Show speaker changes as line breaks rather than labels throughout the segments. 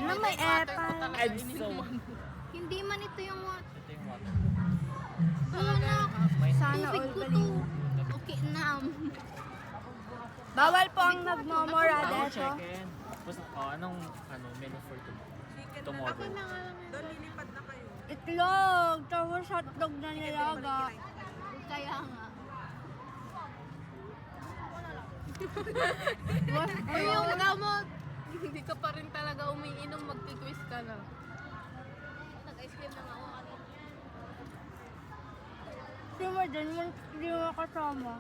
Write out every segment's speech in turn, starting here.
Ano may epal?
Hindi man ito yung water.
Ito yung water.
Anak,
Sana
tubig
all
ko to.
baliw.
Okay na.
Bawal po ang nagmamora
Ako
dito.
chicken. Tapos, anong menu for tomorrow?
Doon lilipat na kayo.
Itlog, tapos hotdog na nilaga.
Kaya nga.
Ay, yung gamot. Hindi ka pa rin talaga umiinom, magti-quiz ka na.
Nag-ice cream na nga ako kanina.
Si mo din, hindi mo kasama.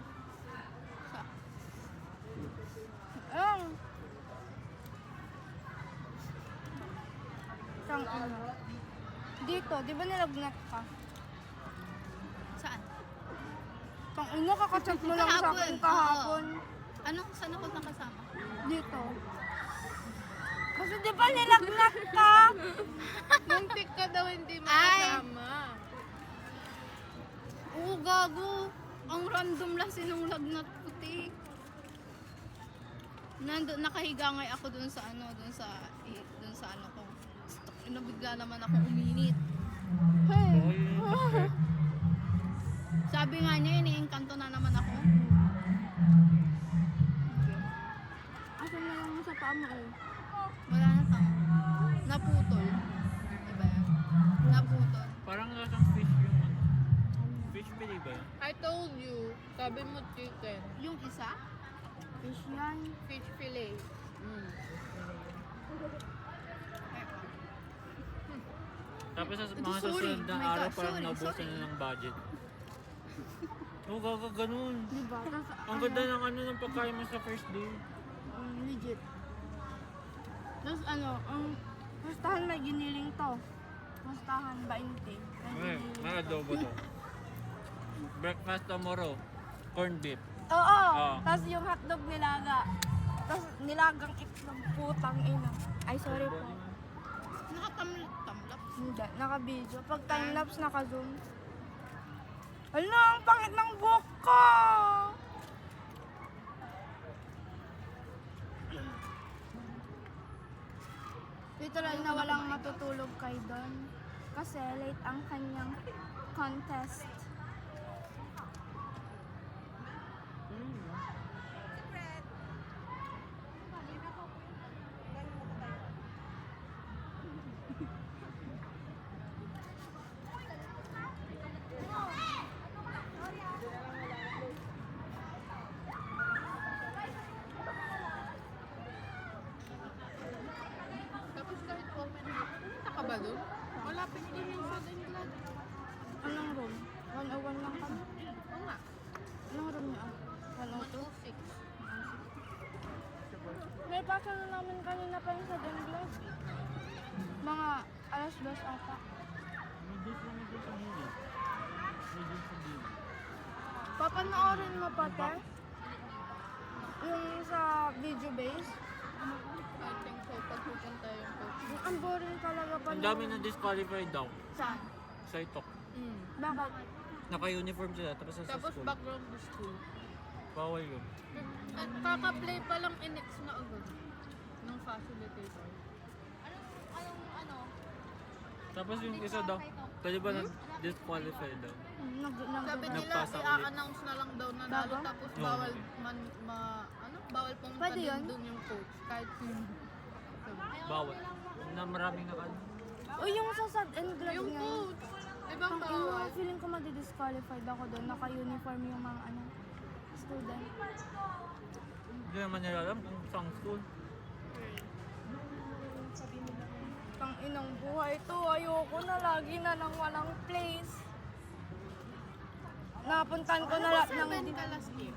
Ang. Sang ano? Dito, di ba nilagnat ka?
Saan?
Pang ino, kakachat mo lang sa akin kahapon.
Ano? Saan ako nakasama?
Dito. Kasi di ba nilagnat ka?
Muntik ka daw hindi makasama.
Oo, gago. Ang random lang sinong lagnat puti. Nakahiga nga ako dun sa ano ko. Bigla naman ako uminit. Sabi nga niya, iniingkanto na naman ako.
Asan na lang sa paa mo eh?
Wala na tao. Naputol. Diba yan? Naputol.
Parang lasang fish yung fish fillet ba yun?
I told you, sabi mo chicken.
Yung isa?
Fish yan.
Fish fillet.
Tapos sa mga
Sorry.
susunod na
Oh my God,
araw parang
sorry,
naubusan
sorry.
na ng budget. Oo, ganun.
Diba? Tas,
Ang ganda ng ng pagkain mo sa first day.
legit. Tapos ano, ang pustahan may giniling to. Pustahan 20. May giniling.
May adobo to. Breakfast tomorrow. Corned beef.
Oo.
Oo.
Tapos yung hotdog nilaga. Tapos nilagang itlog, putang ina. Ay, sorry po.
Nakatamlap.
Hindi, naka-video. Pag time-lapse, naka-zoom. Ano, ang pangit ng buhok ko! Literal na walang matutulog kay Don. Kasi late ang kanyang contest.
Tapos kahit open book, pumunta ka ba doon? Malapit din yung sa England.
Anong room? 101 lang kami.
Oo nga.
Anong room niya? 102?
106.
May pasa na namin kanina pa yung sa Denglad. Mga alas 2 ata. Papanoorin mo pa, te? Yung sa video base.
I think so, pag pupunta yung coach.
Ang boring talaga pa.
Ang dami na disqualified daw.
Saan?
Sa itok.
Bakit?
Naka-uniform sila tapos sa
Tapos
school.
background to school.
Bawal yun.
At kaka-play pa lang inex na agad ng facilitator.
Tapos yung isa daw, pwede ba na-disqualified daw?
Sabi nila,
Nagpasa ulit.
i-announce na lang daw na nalo
Bago?
tapos
Oo.
bawal bawal pumunta
Pwede
din
yun?
doon yung coach kahit sino.
Bawal. Na maraming naka...
O yung sa Sad and Glad
Yung
nga.
coach, ibang
Pang ino,
bawal.
feeling ko madi-disqualified ako doon. Naka-uniform yung mga student.
Hindi naman nila alam kung saan school.
Pang inang buhay to, ayoko na lagi na nang walang place. Napuntan ko na lahat ng...
7 ka last year.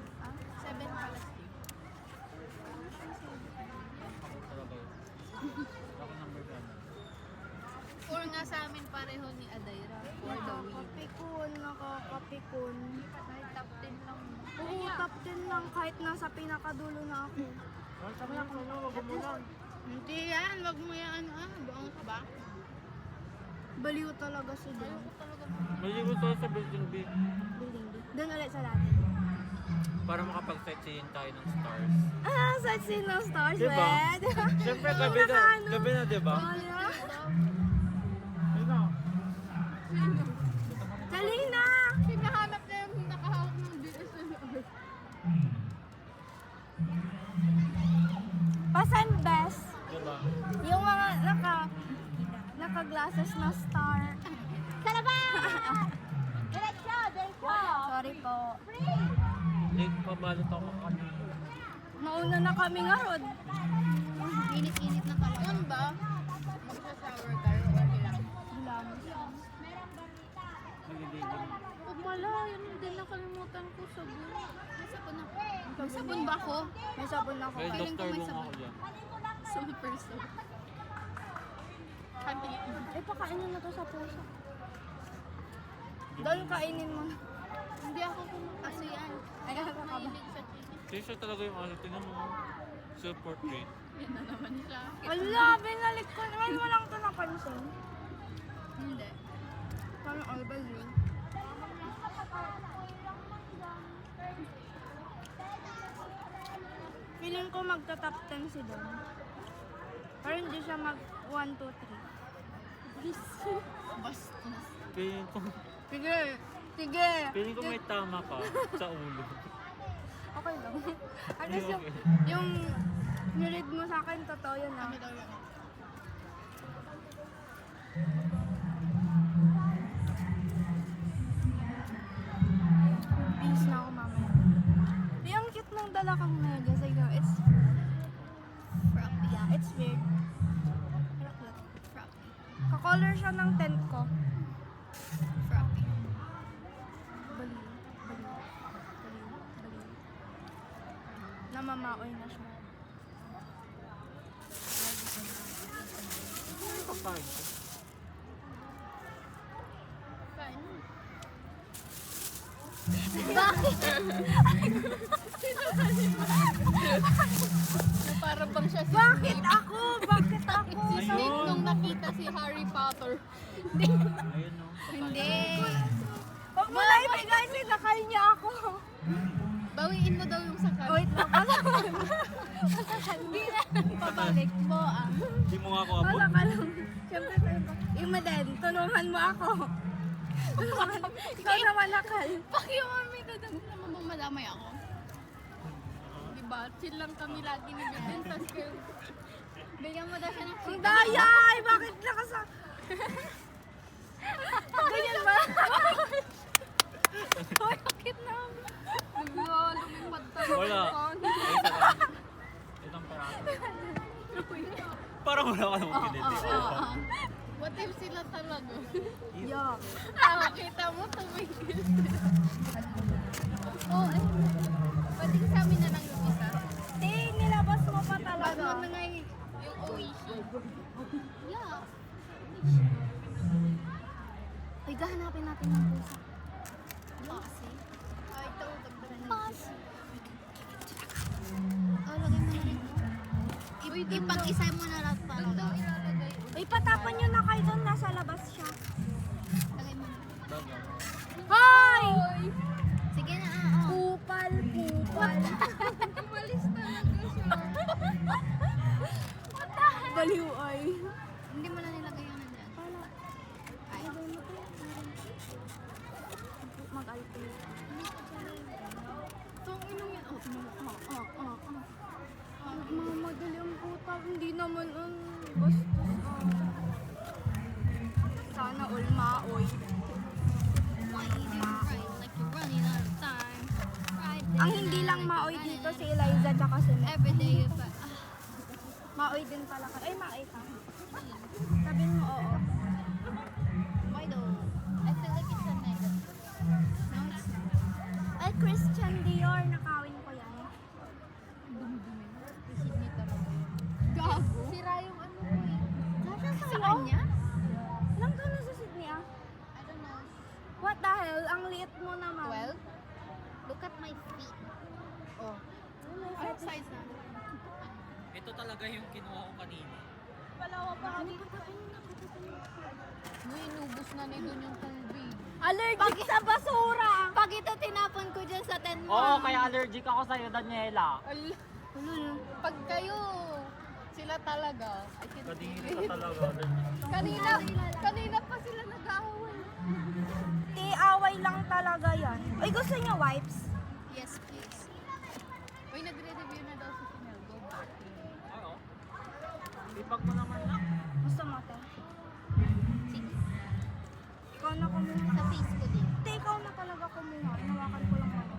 7 ka last year.
Talaga yun. Ako number 1.
4 nga sa amin pareho ni Adaira. For the win.
Nakakapikon, nakakapikon.
Kahit top 10 lang.
Oo, top 10 lang kahit nasa pinakadulo na ako.
Sabi na kung ano, wag mo lang.
Hindi yan. Wag mo yan. Doon ka ba?
Baliw talaga si Don.
Maligo tayo sa building B.
Building B. Doon ulit sa lahat.
para makapag-sightseeing tayo ng stars.
Ah, sightseeing ng stars,
Diba?
Red.
Siyempre, gabi na, diba?
Wala.
Ayun na.
Dali na!
Hinahanap na yung nakahawak ng DSLR.
Pasan best.
Diba?
Yung mga naka-glasses na star. Kalaba! Sorry po.
Late pa balot ako kanina.
Mauna na kami nga, Rod.
Init-init na talaga.
Yun ba? Magsha-shower kayo o lang?
Lang.
Nagigigil.
O pala, yun din nakalimutan ko sabon.
May sabon ako. May sabon ba ako?
May sabon ako.
May
Feeling ko
Dr.
may
Long
sabon.
ako dyan.
Super soap.
Eh, pakainin mo to sa puso. Doon kainin mo na.
Hindi ako kumakaso yan.
Ay, ano ka ba?
Mahilig sa chicken.
Siya talaga yung ano, tingnan mo. Self portrait.
Yan na naman siya.
Wala, binalik ko. Ngayon mo lang ito napansin.
Hindi.
Parang albal yun. Feeling ko magta-top 10 si Don. Pero hindi siya mag 1, 2, 3.
Bastos.
Feeling ko,
Sige! Sige!
feeling ko may tama ka sa ulo.
Okay lang. At least
Okay.
yung niread mo sa akin, totoo yun ah.
Kami daw yan.
Peace na ako mamaya. Di, ang cute ng dala kang medyas. I know, it's,
Frappy.
yeah, it's weird. Pero cute.
Frappy.
Ka-color siya ng tent ko.
Frappy.
Baliw. Baliw. Baliw. Baliw. Namamaoy na siya.
Ano kapag?
Kain mo.
Para bang siya si
Bakit ako? Bakit ako?
Si Snape nung nakita si Harry Potter.
Ayun no.
Hindi.
Huwag mo na ibigay, sinakal niya ako.
Bawiin mo daw yung sakal.
Wait lang. Hindi na. Pabalik mo ah.
Hindi mo nga ako abot.
Masakal. Siyempre sa'yo pa. Yung Maden, tulungan mo ako. Ikaw naman nakal.
Pakiwami ka doon naman mamadamay ako.
Diba? Chill lang kami lagi ni Biden. Tapos kayo,
Bigyan mo daw siya ng
Ang dayay! Bakit nakasa... Ganyan ba?
Bakit na?
bigla lumipad tayo.
Wala. Ay, sarap. Itong parato. Parang wala ka namang pinili.
What if sila talaga?
Yuck.
Nakita mo, tumigil. Oh, ay. Pwede sa amin na lang yung isa.
Di, nilabas mo pa
Bago
talaga.
na nga
Yung Oishi.
Yeah.
Uy, gahanapin natin ng pusa.
Kasi.
Ay, ito. Dagdagan niyo.
Pas. Oh, lagay mo na rin. Ipag-isay mo na lahat para.
Doon daw ilalagay.
Uy, patapon nyo na kayo doon. Nasa labas siya.
Lagay mo na.
Baga.
Hoy!
Sige na,
Kupal, kupal.
Umalis talaga siya.
Baliw ay.
Hindi mo na nilagay yung nandyan.
Wala.
Ay,
Mag-alto.
itong inom yan. Oh, inom.
Magmamadali ang puta. Hindi naman ang bastos. Sana all maoy.
Why you right like you're running out of time? Right
Ang hindi lang maoy dito si Eliza tsaka si Nick.
Every day you fight.
Maoy din pala ka. Ay, maoy ka. Sabihin mo oo.
Why though? I feel like it's a negative. No, it's not.
Ay, Christian Dior. Nakawin ko yan.
Dumi-dumi. Isip niya talaga.
Gago. Sira yung ano ko eh.
Nasaan
Sa
sa'yo?
kanya?
Ilang taon na sa Sydney ah?
I don't know.
What the hell? Ang liit mo naman.
Well, look at my feet. Oh.
Ano may
Anong
fetish?
size na?
Ito talaga yung kinuha ko kanina.
May inubos na ni doon yung tubig.
Allergic sa basura.
Pag ito tinapon ko dyan sa 10
Oo, kaya allergic ako sa'yo, Daniela.
Pag kayo, sila talaga. Ay,
Kadiri ka talaga, Daniela.
kanina pa sila nag-aaway.
Away lang talaga yan. Ay, gusto niya wipes?
Yes, please.
Uy, nagre-review na daw si Chanel. Go back.
Oo. Ipag mo naman lang.
Gusto mo, te?
Sige.
Ikaw na kumuha.
Sa face ko din.
Te, ikaw na talaga kumuha. Inawakan ko lang ako.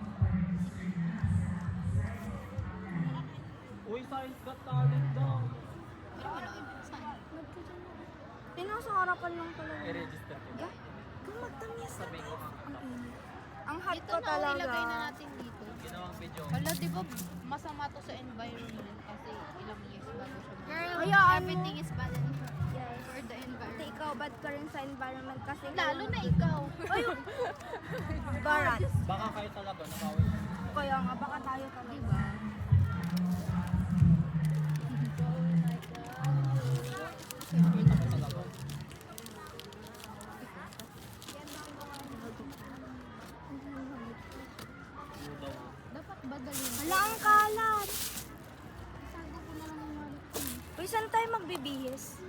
Uy, Science Got Talent daw.
Pero wala. Saan?
Te, nasa harapan lang talaga.
I-register ko.
Yeah. Kung magtamis.
Sabihin ko nga.
Ang init. Ang hot
Ito
ko
na,
talaga.
ilagay na natin dito.
Ginawang video.
Hala, di ba masama to sa environment kasi ilang years bago siya
Girl,
Hayaan mo.
everything is bad
Yes.
for the
Te,
environment.
ikaw, bad ka rin sa environment kasi.
Lalo na ikaw.
Barat.
Baka kayo talaga, nakawin.
Kaya nga, baka tayo talaga.
Diba?
Kita ko talaga. Daw.
Dapat badalin.
Hala, ang kalat. Uy, saan tayo magbibihis?